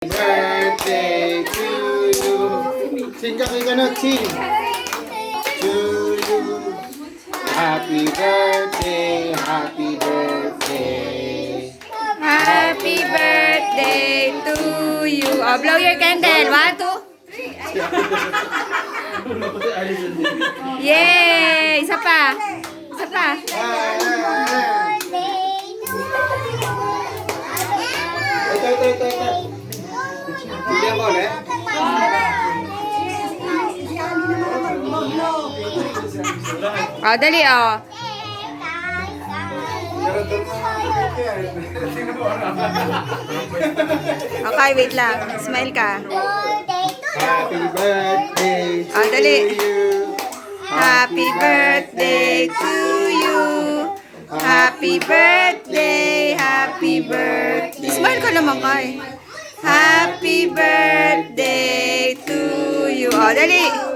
Birthday to you. Sing ka kay ganun, sing. To you. Happy birthday, happy birthday. Happy birthday to you. Oh, blow your candle. 1, 2. Yay! Isa pa. Isa pa. Ito. Hindi ako ulit. Oh, dali oh. Okay, wait lang. Smile ka. Happy birthday to Oh, dali. you. Happy birthday to you. Happy birthday, happy birthday. Smile ka naman kay. Happy birthday to you. Oh, dali.